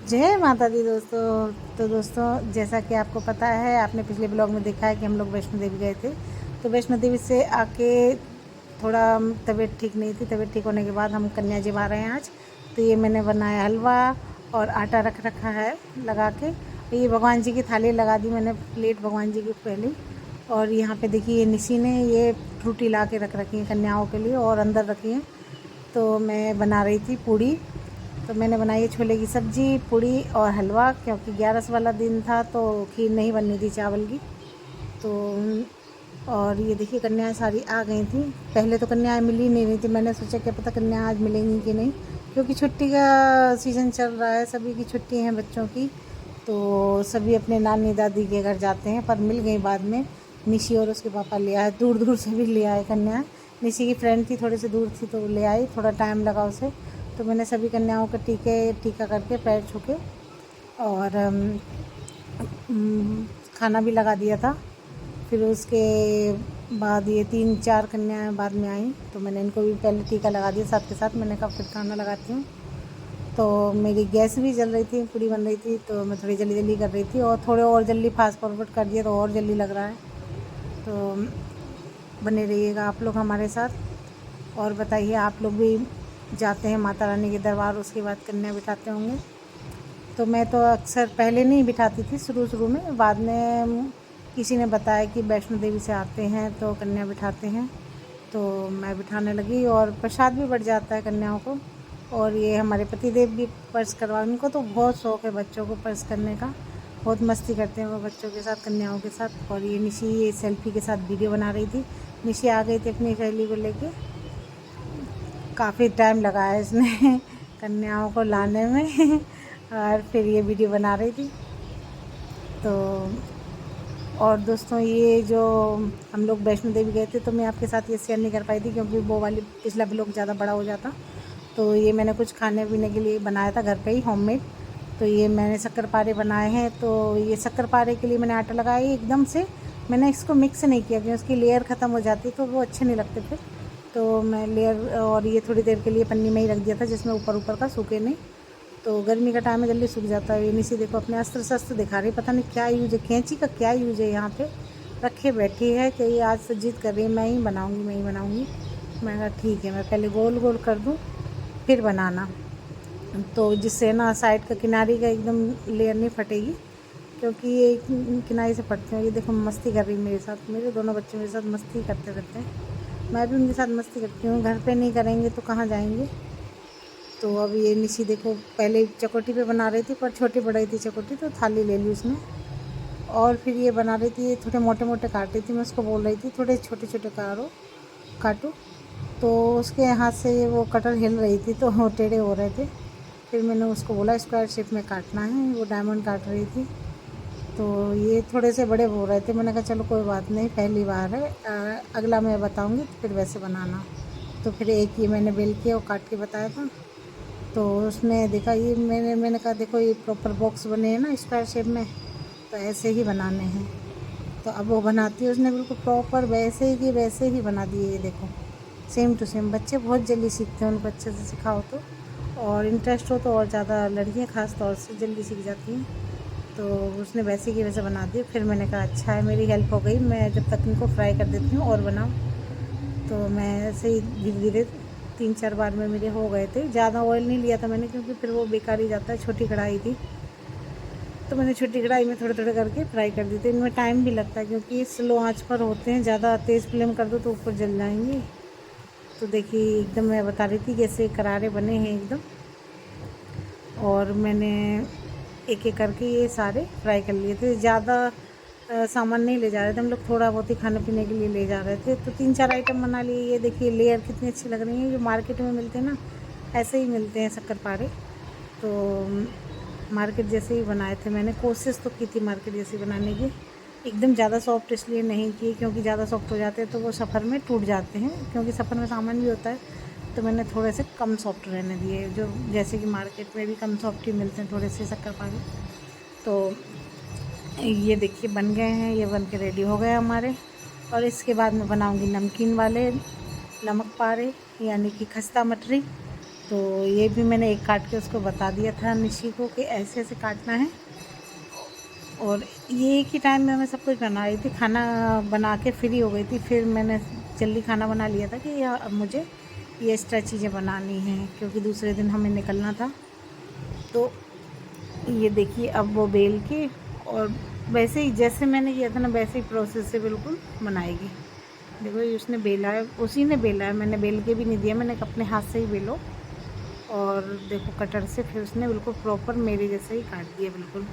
जय माता दी दोस्तों। तो दोस्तों, जैसा कि आपको पता है, आपने पिछले ब्लॉग में देखा है कि हम लोग वैष्णो देवी गए थे। तो वैष्णो देवी से आके थोड़ा तबीयत ठीक नहीं थी। तबीयत ठीक होने के बाद हम कन्या जी आ रहे हैं आज। तो ये मैंने बनाया हलवा और आटा रख रखा है लगा के। ये भगवान जी की थाली लगा दी मैंने, प्लेट भगवान जी की पहली। और यहाँ पे देखिए निशी ने ये फ्रूटी ला के रख रखी है कन्याओं के लिए और अंदर रखी है। तो मैं बना रही थी पूड़ी। तो मैंने बनाई छोले की सब्ज़ी, पूड़ी और हलवा, क्योंकि 11 वाला दिन था तो खीर नहीं बननी थी चावल की। तो और ये देखिए कन्याएं सारी आ गई थी। पहले तो कन्याएं मिल ही नहीं रही थी। मैंने सोचा क्या पता कन्या आज मिलेंगी कि नहीं, क्योंकि छुट्टी का सीज़न चल रहा है, सभी की छुट्टी हैं बच्चों की। तो सभी अपने नानी दादी के घर जाते हैं, पर मिल गई बाद में। निशी और उसके पापा ले आए, दूर दूर से भी ले आए कन्याएं। निशी की फ्रेंड थी, थोड़ी सी दूर थी तो ले आई, थोड़ा टाइम लगा उसे। तो मैंने सभी कन्याओं का टीका करके पैर छू के और खाना भी लगा दिया था। फिर उसके बाद ये 3-4 कन्याएं बाद में आई, तो मैंने इनको भी पहले टीका लगा दिया साथ के साथ। मैंने कहा फिर खाना लगाती हूँ। तो मेरी गैस भी जल रही थी, पूड़ी बन रही थी, तो मैं थोड़ी जल्दी जल्दी कर रही थी और थोड़े और जल्दी फास्ट फॉरवर्ड कर दिया तो और जल्दी लग रहा है। तो बने रहिएगा आप लोग हमारे साथ। और बताइए, आप लोग भी जाते हैं माता रानी के दरबार, उसके बाद कन्या बिठाते होंगे। तो मैं तो अक्सर पहले नहीं बिठाती थी, शुरू में। बाद में किसी ने बताया कि वैष्णो देवी से आते हैं तो कन्या बिठाते हैं, तो मैं बिठाने लगी। और प्रसाद भी बढ़ जाता है कन्याओं को। और ये हमारे पतिदेव भी पर्स करवा, उनको तो बहुत शौक़ है बच्चों को पर्स करने का। बहुत मस्ती करते हैं वो बच्चों के साथ, कन्याओं के साथ। और ये निशी ये सेल्फी के साथ वीडियो बना रही थी। निशी आ गई थी अपनी सहेली को लेके। काफ़ी टाइम लगा है इसने कन्याओं को लाने में और फिर ये वीडियो बना रही थी। तो और दोस्तों, ये जो हम लोग वैष्णो देवी गए थे तो मैं आपके साथ ये शेयर नहीं कर पाई थी, क्योंकि वो वाली पिछला ब्लॉग ज़्यादा बड़ा हो जाता। तो ये मैंने कुछ खाने पीने के लिए बनाया था घर पे ही, होममेड। तो ये मैंने शक्कर पारे बनाए हैं। तो ये शक्कर पारे के लिए मैंने आटा लगाया एकदम से। मैंने इसको मिक्स नहीं किया, क्योंकि उसकी लेयर ख़त्म हो जाती तो वो अच्छे नहीं लगते फिर। तो मैं लेयर और ये थोड़ी देर के लिए पन्नी में ही रख दिया था, जिसमें ऊपर ऊपर का सूखे नहीं। तो गर्मी का टाइम में जल्दी सूख जाता है। ये निशी देखो अपने अस्त्र शस्त्र दिखा रही, पता नहीं क्या यूज है, कैंची का क्या यूज है। यहाँ पे रखे बैठी है कि ये आज से जिद कर रही है मैं ही बनाऊँगी, मैं ही बनाऊँगी। मैं कहा ठीक है, मैं पहले गोल गोल कर दूँ फिर बनाना, तो जिससे ना साइड का किनारी का एकदम लेयर नहीं फटेगी, क्योंकि ये किनारे से फटते हैं। ये देखो मस्ती कर रही मेरे साथ, मेरे दोनों बच्चे मेरे साथ मस्ती करते रहते हैं। मैं भी उनके साथ मस्ती करती हूँ। घर पे नहीं करेंगे तो कहाँ जाएंगे। तो अब ये निशी देखो, पहले चकोटी पे बना रही थी, पर छोटी पड़ रही थी चकोटी, तो थाली ले ली उसने। और फिर ये बना रही थी, थोड़े मोटे मोटे काट रही थी। मैं उसको बोल रही थी थोड़े छोटे छोटे काटो। तो उसके हाथ से ये वो कटर हिल रही थी तो वो टेढ़े हो रहे थे। फिर मैंने उसको बोला स्क्वायर शेप में काटना है, वो डायमंड काट रही थी। तो ये थोड़े से बड़े हो रहे थे। मैंने कहा चलो कोई बात नहीं, पहली बार है, अगला मैं बताऊंगी तो फिर वैसे बनाना। तो फिर एक ये मैंने बेल किया और काट के बताया था। तो उसने देखा, ये मैंने कहा देखो ये प्रॉपर बॉक्स बने हैं ना स्क्वायर शेप में, तो ऐसे ही बनाने हैं। तो अब वो बनाती है, उसने बिल्कुल प्रॉपर वैसे ही कि वैसे ही बना दिए। ये देखो सेम टू सेम। बच्चे बहुत जल्दी सीखते हैं, उनको अच्छे से सिखाओ तो, और इंटरेस्ट हो तो और ज़्यादा, लड़कियाँ ख़ास तौर से जल्दी सीख जाती हैं। तो उसने वैसे की वैसे बना दी। फिर मैंने कहा अच्छा है, मेरी हेल्प हो गई, मैं जब तक इनको फ्राई कर देती हूँ और बनाऊँ। तो मैं ऐसे ही धीरे धीरे 3-4 बार में मेरे हो गए थे। ज़्यादा ऑयल नहीं लिया था मैंने, क्योंकि फिर वो बेकार ही जाता है। छोटी कढ़ाई थी तो मैंने छोटी कढ़ाई में थोड़े थोड़े करके फ्राई कर दी थी। इनमें टाइम भी लगता है, क्योंकि स्लो आंच पर होते हैं। ज़्यादा तेज़ फ्लेम कर दो तो ऊपर जल जाएंगे। तो देखिए एकदम मैं बता रही थी कैसे करारे बने हैं एकदम। और मैंने एक एक करके ये सारे फ्राई कर लिए थे। ज़्यादा सामान नहीं ले जा रहे थे हम लोग, थोड़ा बहुत ही खाने पीने के लिए ले जा रहे थे। तो 3-4 आइटम बना लिए। ये देखिए लेयर कितनी अच्छी लग रही है, जो मार्केट में मिलते हैं ना, ऐसे ही मिलते हैं शक्करपारे। तो मार्केट जैसे ही बनाए थे मैंने, कोशिश तो की थी मार्केट जैसे बनाने की। एकदम ज़्यादा सॉफ्ट इसलिए नहीं की, क्योंकि ज़्यादा सॉफ्ट हो जाते हैं तो वो सफ़र में टूट जाते हैं, क्योंकि सफ़र में सामान भी होता है। तो मैंने थोड़े से कम सॉफ्ट रहने दिए, जो जैसे कि मार्केट में भी कम सॉफ्ट ही मिलते हैं थोड़े से शक्करपारे। तो ये देखिए बन गए हैं, ये बन के रेडी हो गए हमारे। और इसके बाद मैं बनाऊंगी नमकीन वाले नमक पारे, यानी कि खस्ता मठरी। तो ये भी मैंने एक काट के उसको बता दिया था निशी को कि ऐसे ऐसे काटना है। और ये एक ही टाइम में मैं सब कुछ बना रही थी, खाना बना के फ्री हो गई थी। फिर मैंने जल्दी खाना बना लिया था कि अब मुझे ये एक्स्ट्रा चीज़ें बनानी हैं क्योंकि दूसरे दिन हमें निकलना था। तो ये देखिए अब वो बेल के और वैसे ही जैसे मैंने किया था ना वैसे ही प्रोसेस से बिल्कुल बनाएगी। देखो ये उसने बेला है, उसी ने बेला है, मैंने बेल के भी नहीं दिया, मैंने अपने हाथ से ही बेलो। और देखो कटर से फिर उसने बिल्कुल प्रॉपर मेरे जैसे ही काट दिया बिल्कुल।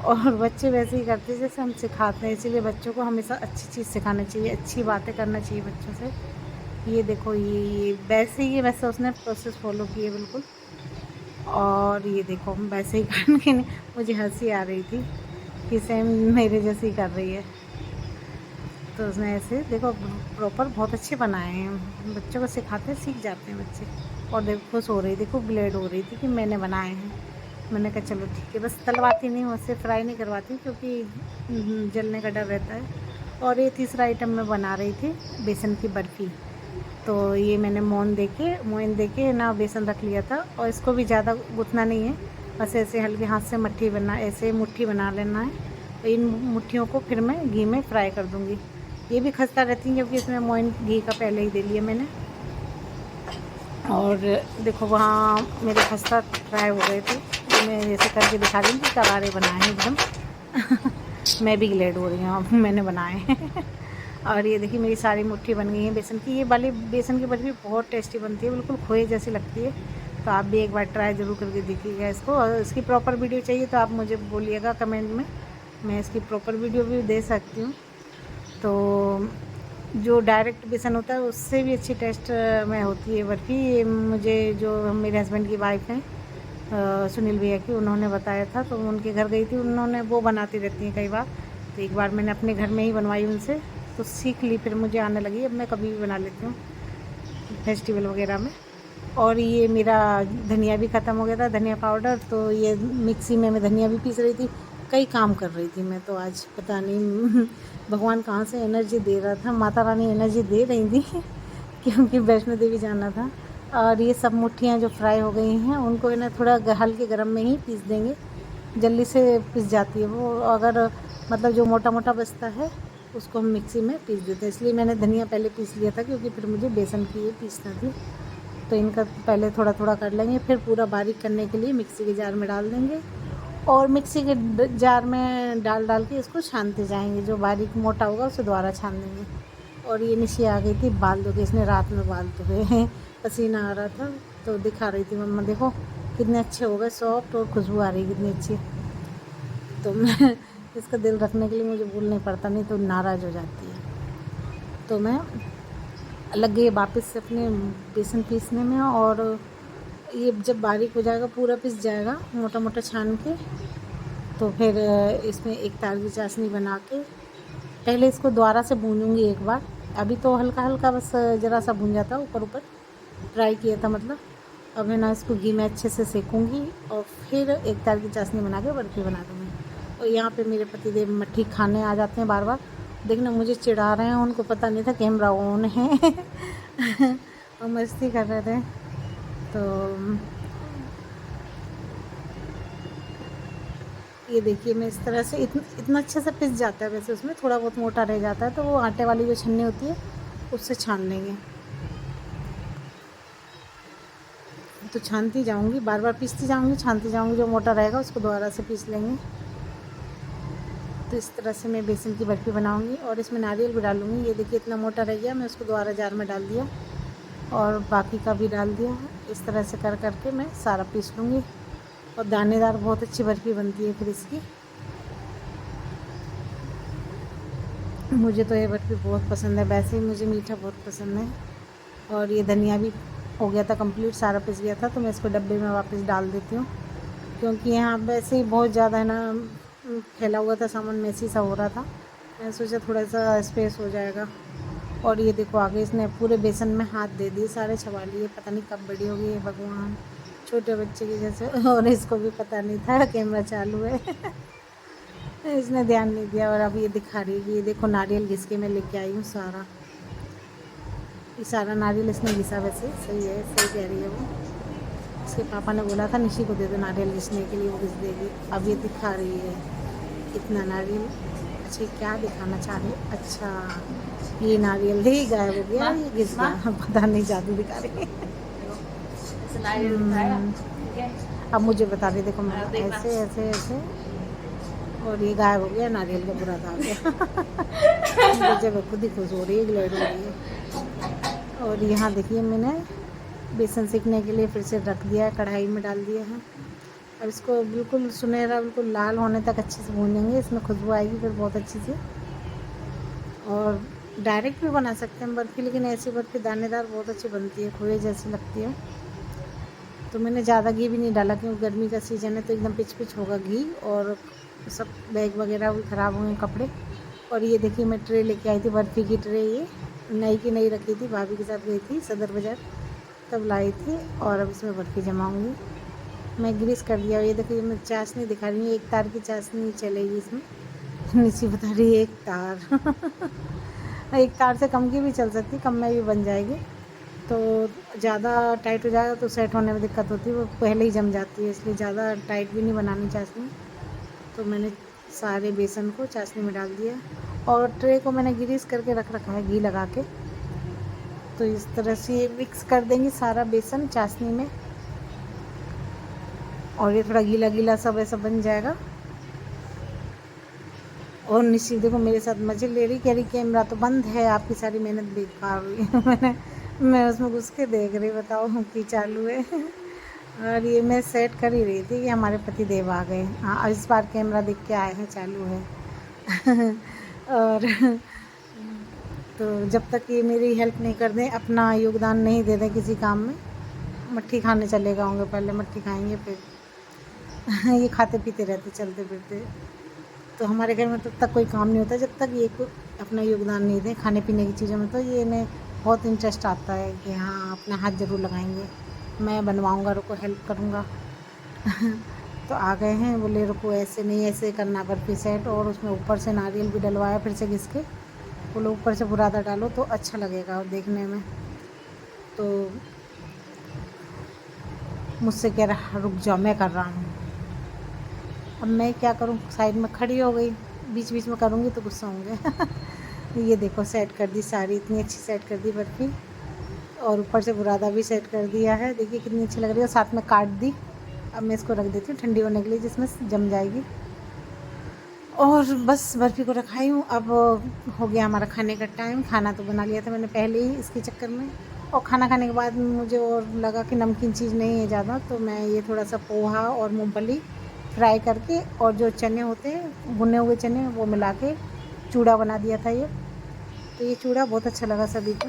और बच्चे वैसे ही करते हैं जैसे हम सिखाते हैं, इसीलिए बच्चों को हमेशा अच्छी चीज़ सिखाना चाहिए, अच्छी बातें करना चाहिए बच्चों से। ये देखो ये वैसे ही वैसे उसने प्रोसेस फॉलो किए बिल्कुल। और ये देखो वैसे ही करने के मुझे हंसी आ रही थी कि सेम मेरे जैसे ही कर रही है। तो उसने ऐसे देखो प्रॉपर बहुत अच्छे बनाए हैं, बच्चों को सिखाते हैं सीख जाते हैं बच्चे। और देखो खुश हो रही, देखो ग्लेड हो रही थी कि मैंने बनाए हैं। मैंने कहा चलो ठीक है, बस तलवाती नहीं हूँ, उससे फ्राई नहीं करवाती क्योंकि जलने का डर रहता है। और ये तीसरा आइटम मैं बना रही थी बेसन की बर्फ़ी। तो ये मैंने मोइन दे के ना बेसन रख लिया था और इसको भी ज़्यादा गूँथना नहीं है, बस ऐसे हल्के हाथ से ऐसे मुट्ठी बना लेना है। तो इन मुट्ठियों को फिर मैं घी में फ्राई कर दूँगी। ये भी खस्ता रहती हैं क्योंकि इसमें मोइन घी का पहले ही दे लिया मैंने। और देखो वहाँ मेरे खस्ता फ्राई हो गए थे, तो मैं जैसे करके दिखा रही हूँ कि करारे बनाए हैं एकदम। मैं भी ग्लेड हो रही हूँ, अब मैंने बनाए हैं। और ये देखिए मेरी सारी मुट्ठी बन गई है बेसन की। ये वाली बेसन की बर्फ़ी बहुत टेस्टी बनती है, बिल्कुल खोए जैसी लगती है। तो आप भी एक बार ट्राई ज़रूर करके देखिएगा इसको। और इसकी प्रॉपर वीडियो चाहिए तो आप मुझे बोलिएगा कमेंट में, मैं इसकी प्रॉपर वीडियो भी दे सकती हूँ। तो जो डायरेक्ट बेसन होता है उससे भी अच्छी टेस्ट में होती है बर्फ़ी। मुझे जो मेरे हस्बैंड की वाइफ हैं सुनील भैया की, उन्होंने बताया था, तो उनके घर गई थी, उन्होंने वो बनाती रहती हैं कई बार। तो एक बार मैंने अपने घर में ही बनवाई उनसे, तो सीख ली, फिर मुझे आने लगी। अब मैं कभी भी बना लेती हूँ फेस्टिवल वगैरह में। और ये मेरा धनिया भी ख़त्म हो गया था, धनिया पाउडर। तो ये मिक्सी में मैं धनिया भी पीस रही थी, कई काम कर रही थी मैं तो आज, पता नहीं भगवान कहाँ से एनर्जी दे रहा था, माता रानी एनर्जी दे रही थी क्योंकि वैष्णो देवी जाना था। और ये सब मुट्ठियाँ जो फ्राई हो गई हैं उनको ना थोड़ा हल्के गरम में ही पीस देंगे, जल्दी से पिस जाती है वो। अगर मतलब जो मोटा मोटा बचता है उसको हम मिक्सी में पीस देते हैं, इसलिए मैंने धनिया पहले पीस लिया था क्योंकि फिर मुझे बेसन की ये पीसना थी। तो इनका पहले थोड़ा थोड़ा कर लेंगे, फिर पूरा बारीक करने के लिए मिक्सी के जार में डाल देंगे और मिक्सी के जार में डाल डाल के इसको छानते जाएंगे। जो बारीक मोटा होगा उसे दोबारा छान देंगे। और ये निशी आ गई थी बाल धो के, इसने रात में बाल धोए हैं, पसीना आ रहा था तो दिखा रही थी मम्मा देखो कितने अच्छे हो गए, सॉफ्ट, और खुशबू आ रही है कितनी अच्छी। तो मैं इसका दिल रखने के लिए मुझे भूलना पड़ता, नहीं तो नाराज़ हो जाती है। तो मैं लग गई वापस से अपने बेसन पीसने में। और ये जब बारीक हो जाएगा, पूरा पिस जाएगा मोटा मोटा छान के, तो फिर इसमें एक तार की चाशनी बना के पहले इसको दोबारा से भूनूंगी एक बार। अभी तो हल्का हल्का बस ज़रा सा भून जाता, ऊपर ऊपर फ्राई किया था मतलब। अब मैं ना इसको घी में अच्छे से सेकूँगी और फिर एक तार की चाशनी बना के बर्फ़ी बना दूँगी। और यहाँ पे मेरे पतिदेव मट्ठी खाने आ जाते हैं बार बार, देखना मुझे चिढ़ा रहे हैं, उनको पता नहीं था कैमरा ऑन है और मस्ती कर रहे थे। तो ये देखिए मैं इस तरह से इतना अच्छे से पिस जाता है, वैसे उसमें थोड़ा बहुत मोटा रह जाता है तो वो आटे वाली जो छन्नी होती है उससे छान लेंगे। तो छानती जाऊंगी, बार बार पीसती जाऊंगी, छानती जाऊंगी, जो मोटा रहेगा उसको दोबारा से पीस लेंगे। तो इस तरह से मैं बेसन की बर्फ़ी बनाऊंगी और इसमें नारियल भी डालूंगी। ये देखिए इतना मोटा रह गया, मैं उसको दोबारा जार में डाल दिया और बाकी का भी डाल दिया। इस तरह से कर करके मैं सारा पीस लूँगी और दानेदार बहुत अच्छी बर्फ़ी बनती है फिर इसकी। मुझे तो ये बर्फ़ी बहुत पसंद है, वैसे ही मुझे मीठा बहुत पसंद है। और ये धनिया भी हो गया था कंप्लीट, सारा पिस गया था, तो मैं इसको डब्बे में वापस डाल देती हूँ क्योंकि यहाँ वैसे ही बहुत ज़्यादा है ना फैला हुआ था सामान, मेसी सा हो रहा था, मैंने सोचा थोड़ा सा स्पेस हो जाएगा। और ये देखो आगे इसने पूरे बेसन में हाथ दे दिए, सारे छवा लिए, पता नहीं कब बड़ी होगी ये भगवान, छोटे बच्चे की जैसे। और इसको भी पता नहीं था कैमरा चालू है इसने ध्यान नहीं दिया। और अब ये दिखा रही है, ये देखो नारियल घिस के मैं लेके आई हूँ सारा, ये सारा नारियल इसने घिसा, वैसे सही है, सही कह रही है वो। इसके पापा ने बोला था निशी को दे दो नारियल घिसने के लिए, वो घिस देगी। अब ये दिखा रही है इतना नारियल। अच्छा ये क्या दिखाना चाह रही है? अच्छा ये नारियल ही गायब हो गया, ये घिस गया, पता नहीं जादू दिखा रही है। अब मुझे बता रही देखो मैं ऐसे ऐसे ऐसे, और ये गायब हो गया, नारियल का बुरा था गया। जब खुद ही खुश हो रही है, ग्लैड हो रही है। और यहाँ देखिए मैंने बेसन सीखने के लिए फिर से रख दिया है, कढ़ाई में डाल दिया है। अब इसको बिल्कुल सुनहरा, बिल्कुल लाल होने तक अच्छे से भूनेंगे, इसमें खुशबू आएगी फिर बहुत अच्छी सी। और डायरेक्ट भी बना सकते हैं बर्फ़ी, लेकिन ऐसी बर्फ़ी दानेदार बहुत अच्छी बनती है, खोए जैसी लगती है। तो मैंने ज़्यादा घी भी नहीं डाला क्योंकि गर्मी का सीज़न है तो एकदम पिच पिच होगा घी, और सब बैग वगैरह भी ख़राब हुए कपड़े। और ये देखिए मैं ट्रे लेके आई थी, बर्फ़ी की ट्रे, ये नई की नई रखी थी, भाभी के साथ गई थी सदर बाज़ार तब लाई थी। और अब इसमें बर्फ़ी जमाऊँगी। मैं ग्रीस कर दिया। ये देखिए मैं चाशनी दिखा रही हूँ, 1 तार की चाशनी चलेगी इसमें। निशी बता रही है 1 तार। 1 तार से कम की भी चल सकती, कम में भी बन जाएगी। तो ज़्यादा टाइट हो जाएगा तो सेट होने में दिक्कत होती है, वो पहले ही जम जाती है, इसलिए ज़्यादा टाइट भी नहीं बनानी चाशनी। तो मैंने सारे बेसन को चाशनी में डाल दिया, और ट्रे को मैंने ग्रीस करके रख रखा है घी लगा के। तो इस तरह से मिक्स कर देंगे सारा बेसन चाशनी में, और ये थोड़ा गीला गीला सब ऐसा बन जाएगा। और निशी देखो मेरे साथ मज़े ले रही, कह रही कैमरा तो बंद है, आपकी सारी मेहनत बेकार हुई है। मैं उसमें घुस के देख रही, बताओ कि चालू है। और ये मैं सेट कर ही रही थी कि हमारे पति देव आ गए। हाँ इस बार कैमरा देख के आए हैं, चालू है। और तो जब तक ये मेरी हेल्प नहीं कर दें, अपना योगदान नहीं दे दें किसी काम में, मट्ठी खाने चले जाऊँगे, पहले मट्ठी खाएंगे फिर। ये खाते पीते रहते चलते फिरते। तो हमारे घर में तब तक कोई काम नहीं होता जब तक ये अपना योगदान नहीं दें खाने पीने की चीज़ों में। तो ये इन्हें बहुत इंटरेस्ट आता है कि हाँ अपना हाथ ज़रूर लगाएंगे, मैं बनवाऊँगा, रुको हेल्प करूँगा। तो आ गए हैं, बोले रुको ऐसे नहीं ऐसे करना बर्फ़ी सेट, और उसमें ऊपर से नारियल भी डलवाया फिर से घिस के। बोलो ऊपर से बुरादा डालो तो अच्छा लगेगा देखने में। तो मुझसे कह रहा रुक जाओ मैं कर रहा हूँ। अब मैं क्या करूँ, साइड में खड़ी हो गई, बीच बीच में करूँगी तो गुस्सा होंगे। ये देखो सेट कर दी सारी, इतनी अच्छी सेट कर दी बर्फ़ी, और ऊपर से बुरादा भी सेट कर दिया है, देखिए कितनी अच्छी लग रही है, और साथ में काट दी। अब मैं इसको रख देती हूँ ठंडी होने के लिए, जिसमें जम जाएगी। और बस बर्फ़ी को रखाई हूँ। अब हो गया हमारा खाने का टाइम। खाना तो बना लिया था मैंने पहले ही इसके चक्कर में, और खाना खाने के बाद मुझे और लगा कि नमकीन चीज़ नहीं है ज़्यादा, तो मैं ये थोड़ा सा पोहा और मूंगफली फ्राई करके, और जो चने होते हैं भुने हुए चने, वो मिला के चूड़ा बना दिया था ये। तो ये चूड़ा बहुत अच्छा लगा सभी को।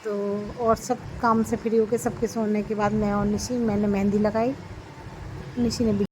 तो और सब काम से फ्री होके सबके सोने के बाद मैं और निशी, मैंने मेहंदी लगाई, निशी ने